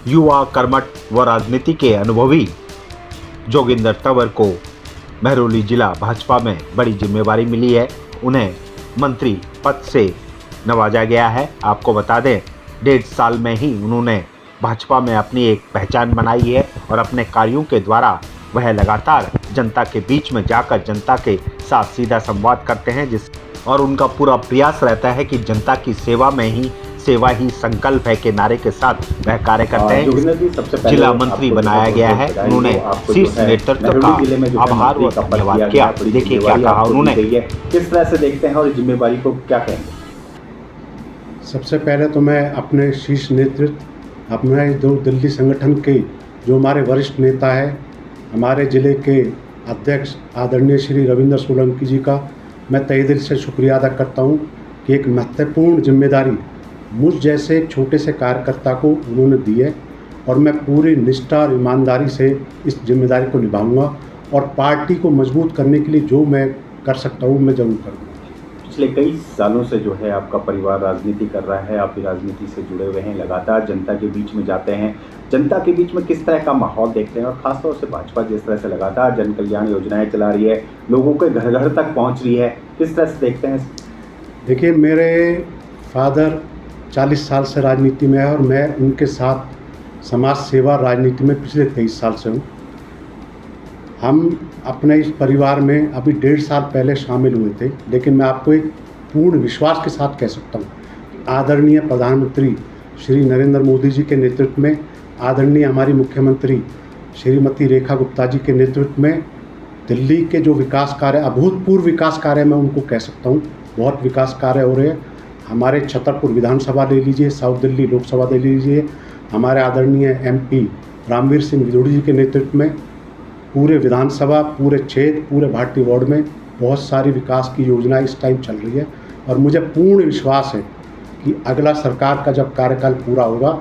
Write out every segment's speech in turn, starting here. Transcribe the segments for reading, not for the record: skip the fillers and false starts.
युवा, कर्मठ व राजनीति के अनुभवी जोगिंदर तंवर को महरौली जिला भाजपा में बड़ी जिम्मेवारी मिली है। उन्हें मंत्री पद से नवाजा गया है। आपको बता दें, 1.5 साल में ही उन्होंने भाजपा में अपनी एक पहचान बनाई है और अपने कार्यों के द्वारा वह लगातार जनता के बीच में जाकर जनता के साथ सीधा संवाद करते हैं और उनका पूरा प्रयास रहता है कि जनता की सेवा में ही सेवा ही संकल्प है के नारे के साथ वह कार्य करते हैं। जिला मंत्री बनाया गया है। उन्होंने शीर्ष नेतृत्व का आभार व धन्यवाद किया। देखिए क्या कहा उन्होंने। किस तरह से देखते हैं और जिम्मेवारी को क्या कहेंगे? सबसे पहले तो मैं अपने शीर्ष नेतृत्व, अपने जो दिल्ली संगठन के जो हमारे वरिष्ठ नेता है, हमारे ज़िले के अध्यक्ष आदरणीय श्री रविंद्र सोलंकी जी का मैं तहे दिल से शुक्रिया अदा करता हूँ कि एक महत्वपूर्ण जिम्मेदारी मुझ जैसे एक छोटे से कार्यकर्ता को उन्होंने दी है और मैं पूरी निष्ठा और ईमानदारी से इस जिम्मेदारी को निभाऊंगा और पार्टी को मजबूत करने के लिए जो मैं कर सकता हूँ मैं ज़रूर करूँगा। पिछले कई सालों से जो है आपका परिवार राजनीति कर रहा है, आप भी राजनीति से जुड़े हुए हैं, लगातार जनता के बीच में जाते हैं। जनता के बीच में किस तरह का माहौल देखते हैं और ख़ासतौर से भाजपा जिस तरह से लगातार जन कल्याण योजनाएं चला रही है, लोगों के घर घर तक पहुंच रही है, किस तरह से देखते हैं? देखिए, मेरे फादर 40 साल से राजनीति में है और मैं उनके साथ समाज सेवा राजनीति में पिछले 23 साल से हूँ। हम अपने इस परिवार में अभी 1.5 साल पहले शामिल हुए थे, लेकिन मैं आपको एक पूर्ण विश्वास के साथ कह सकता हूँ कि आदरणीय प्रधानमंत्री श्री नरेंद्र मोदी जी के नेतृत्व में, आदरणीय हमारी मुख्यमंत्री श्रीमती रेखा गुप्ता जी के नेतृत्व में दिल्ली के जो विकास कार्य, अभूतपूर्व विकास कार्य मैं उनको कह सकता हूँ, बहुत विकास कार्य हो रहे हैं। हमारे छतरपुर विधानसभा ले लीजिए, साउथ दिल्ली लोकसभा ले लीजिए, हमारे आदरणीय MP रामवीर सिंह विदोड़ी जी के नेतृत्व में पूरे विधानसभा, पूरे क्षेत्र, पूरे भाटी वार्ड में बहुत सारी विकास की योजनाएं इस टाइम चल रही है और मुझे पूर्ण विश्वास है कि अगला सरकार का जब कार्यकाल पूरा होगा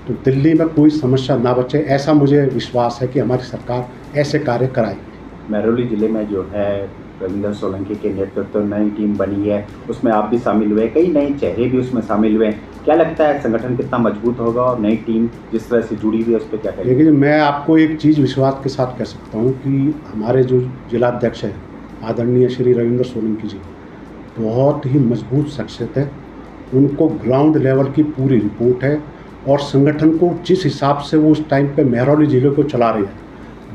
तो दिल्ली में कोई समस्या ना बचे। ऐसा मुझे विश्वास है कि हमारी सरकार ऐसे कार्य कराएगी। महरौली जिले में जो है रविंद्र सोलंकी के नेतृत्व नई टीम बनी है, उसमें आप भी शामिल हुए, कई नए चेहरे भी उसमें शामिल हुए। क्या लगता है संगठन कितना मजबूत होगा और नई टीम जिस तरह से जुड़ी हुई है उस पर क्या कहेंगे? देखिए, मैं आपको एक चीज़ विश्वास के साथ कह सकता हूँ कि हमारे जो जिलाध्यक्ष हैं आदरणीय श्री रविंद्र सोलंकी जी बहुत ही मजबूत शख्सियत है। उनको ग्राउंड लेवल की पूरी रिपोर्ट है और संगठन को जिस हिसाब से वो उस टाइम पे महरौली ज़िले को चला रहे हैं,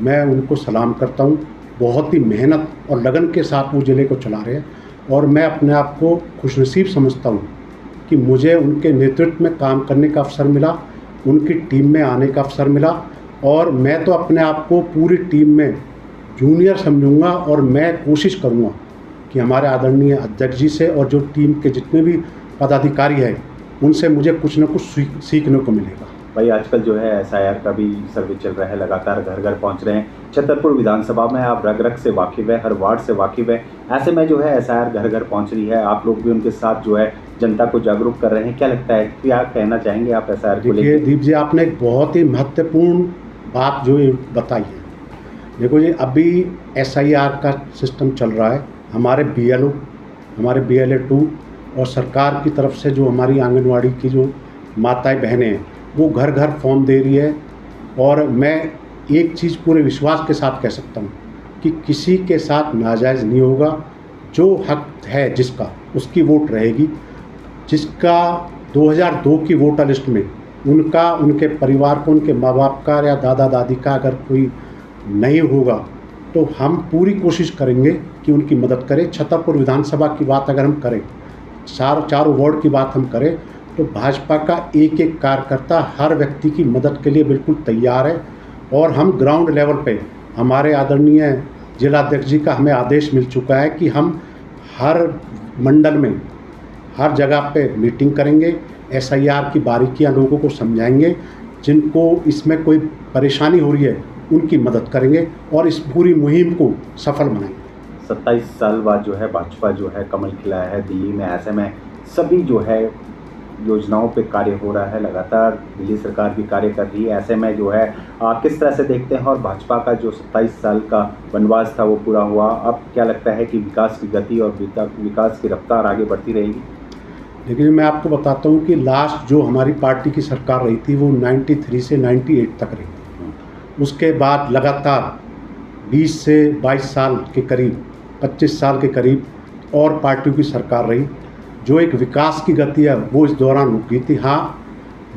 मैं उनको सलाम करता हूँ। बहुत ही मेहनत और लगन के साथ वो ज़िले को चला रहे हैं और मैं अपने आप को खुशनसीब समझता हूँ कि मुझे उनके नेतृत्व में काम करने का अवसर मिला, उनकी टीम में आने का अवसर मिला और मैं तो अपने आप को पूरी टीम में जूनियर समझूंगा और मैं कोशिश करूंगा कि हमारे आदरणीय अध्यक्ष जी से और जो टीम के जितने भी पदाधिकारी हैं उनसे मुझे कुछ न कुछ सीखने को मिलेगा। भाई, आजकल जो है SIR का भी सर्वे चल रहा है, लगातार घर घर पहुंच रहे हैं। छतरपुर विधानसभा में आप रग रग से वाकिफ़ है, हर वार्ड से वाकिफ़ है, ऐसे में जो है SIR घर घर पहुंच रही है, आप लोग भी उनके साथ जो है जनता को जागरूक कर रहे हैं। क्या लगता है, क्या कहना चाहेंगे आप SIR को लेकर? दीप जी, आपने एक बहुत ही महत्वपूर्ण बात जो बताई है। देखो जी, अभी SIR का सिस्टम चल रहा है। हमारे BLO, हमारे BLA 2 और सरकार की तरफ से जो हमारी आंगनवाड़ी की जो माताएं बहनें हैं वो घर घर फॉर्म दे रही है और मैं एक चीज़ पूरे विश्वास के साथ कह सकता हूँ कि किसी के साथ नाजायज़ नहीं होगा। जो हक है जिसका, उसकी वोट रहेगी। जिसका 2002 की वोटर लिस्ट में उनका, उनके परिवार को, उनके माँ बाप का या दादा दादी का अगर कोई नहीं होगा तो हम पूरी कोशिश करेंगे कि उनकी मदद करें। छतरपुर विधानसभा की बात अगर हम करें, चारों वार्ड की बात हम करें तो भाजपा का एक एक कार्यकर्ता हर व्यक्ति की मदद के लिए बिल्कुल तैयार है और हम ग्राउंड लेवल पे, हमारे आदरणीय जिलाध्यक्ष जी का हमें आदेश मिल चुका है कि हम हर मंडल में, हर जगह पे मीटिंग करेंगे, SIR की बारीकियां लोगों को समझाएंगे, जिनको इसमें कोई परेशानी हो रही है उनकी मदद करेंगे और इस पूरी मुहिम को सफल बनाएंगे। 27 साल बाद जो है भाजपा जो है कमल खिलाया है दिल्ली में, ऐसे में सभी जो है योजनाओं पे कार्य हो रहा है, लगातार दिल्ली सरकार भी कार्य कर रही है। ऐसे में जो है आप किस तरह से देखते हैं और भाजपा का जो 27 साल का वनवास था वो पूरा हुआ, अब क्या लगता है कि विकास की गति और विकास की रफ्तार आगे बढ़ती रहेगी? देखिए, मैं आपको बताता हूँ कि लास्ट जो हमारी पार्टी की सरकार रही थी वो 93 से 98 तक रही थी। उसके बाद लगातार 20 से 22 साल के करीब, 25 साल के करीब और पार्टियों की सरकार रही। जो एक विकास की गति है वो इस दौरान रुक गई थी। हाँ,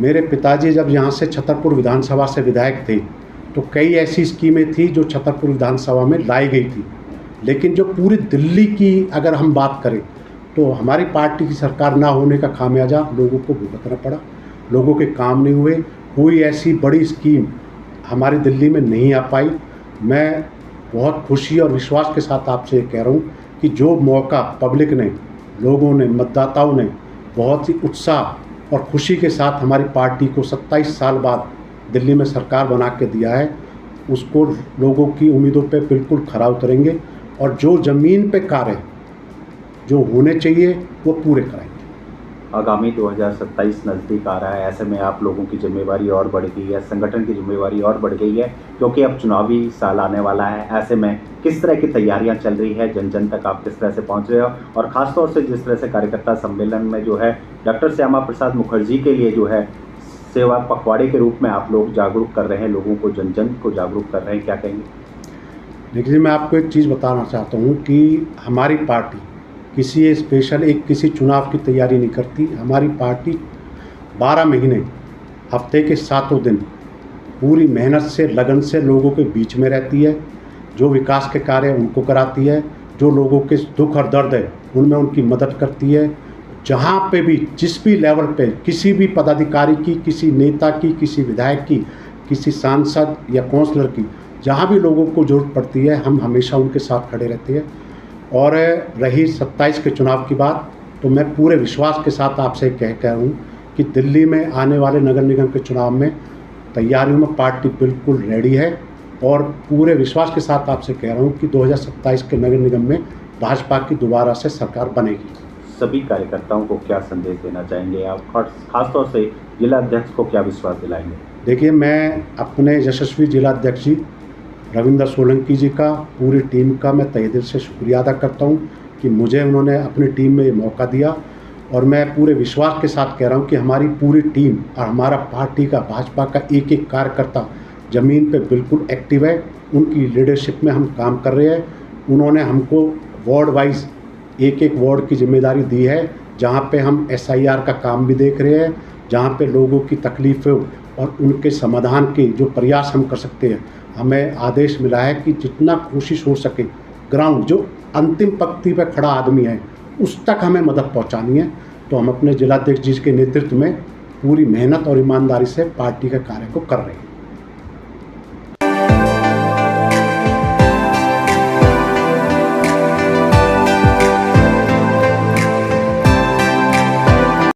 मेरे पिताजी जब यहाँ से छतरपुर विधानसभा से विधायक थे तो कई ऐसी स्कीमें थी जो छतरपुर विधानसभा में लाई गई थी, लेकिन जो पूरी दिल्ली की अगर हम बात करें तो हमारी पार्टी की सरकार ना होने का खामियाजा लोगों को भुगतना पड़ा। लोगों के काम नहीं हुए, कोई ऐसी बड़ी स्कीम हमारी दिल्ली में नहीं आ पाई। मैं बहुत खुशी और विश्वास के साथ आपसे ये कह रहा हूँ कि जो मौका पब्लिक ने, लोगों ने, मतदाताओं ने बहुत ही उत्साह और खुशी के साथ हमारी पार्टी को 27 साल बाद दिल्ली में सरकार बना के दिया है, उसको लोगों की उम्मीदों पे बिल्कुल खरा उतरेंगे और जो ज़मीन पे कार्य जो होने चाहिए वो पूरे कराएंगे। आगामी 2027 नज़दीक आ रहा है, ऐसे में आप लोगों की जिम्मेवारी और बढ़ गई है, संगठन की जिम्मेवारी और बढ़ गई है, क्योंकि अब चुनावी साल आने वाला है। ऐसे में किस तरह की तैयारियां चल रही है, जन जन तक आप किस तरह से पहुंच रहे हो, और ख़ासतौर से जिस तरह से कार्यकर्ता सम्मेलन में जो है डॉक्टर श्यामा प्रसाद मुखर्जी के लिए जो है सेवा पखवाड़े के रूप में आप लोग जागरूक कर रहे हैं, लोगों को, जन जन को जागरूक कर रहे हैं, क्या कहेंगे? देखिए, मैं आपको एक चीज़ बताना चाहता हूँ कि हमारी पार्टी किसी स्पेशल किसी चुनाव की तैयारी नहीं करती। हमारी पार्टी 12 महीने हफ्ते के 7 दिन पूरी मेहनत से, लगन से लोगों के बीच में रहती है। जो विकास के कार्य उनको कराती है, जो लोगों के दुख और दर्द है उनमें उनकी मदद करती है। जहाँ पे भी, जिस भी लेवल पे, किसी भी पदाधिकारी की, किसी नेता की, किसी विधायक की, किसी सांसद या काउंसलर की, जहाँ भी लोगों को ज़रूरत पड़ती है, हम हमेशा उनके साथ खड़े रहते हैं। और रही 27 के चुनाव की बात, तो मैं पूरे विश्वास के साथ आपसे कह रहा हूँ कि दिल्ली में आने वाले नगर निगम के चुनाव में तैयारियों में पार्टी बिल्कुल रेडी है और पूरे विश्वास के साथ आपसे कह रहा हूँ कि 2027 के नगर निगम में भाजपा की दोबारा से सरकार बनेगी। सभी कार्यकर्ताओं को क्या संदेश देना चाहेंगे आप, और खासतौर से जिला अध्यक्ष को क्या विश्वास दिलाएंगे? देखिए, मैं अपने यशस्वी जिला अध्यक्ष जी रविंद्र सोलंकी जी का, पूरी टीम का मैं तहे दिल से शुक्रिया अदा करता हूं कि मुझे उन्होंने अपनी टीम में ये मौका दिया। और मैं पूरे विश्वास के साथ कह रहा हूं कि हमारी पूरी टीम और हमारा पार्टी का, भाजपा का एक एक कार्यकर्ता ज़मीन पे बिल्कुल एक्टिव है। उनकी लीडरशिप में हम काम कर रहे हैं। उन्होंने हमको वार्ड वाइज एक एक वार्ड की जिम्मेदारी दी है, जहाँ पे हम SIR का काम भी देख रहे हैं, जहाँ पे लोगों की तकलीफ़ें और उनके समाधान के जो प्रयास हम कर सकते हैं। हमें आदेश मिला है कि जितना कोशिश हो सके ग्राउंड, जो अंतिम पंक्ति पे खड़ा आदमी है, उस तक हमें मदद पहुंचानी है। तो हम अपने जिलाध्यक्ष जी के नेतृत्व में पूरी मेहनत और ईमानदारी से पार्टी के कार्य को कर रहे हैं।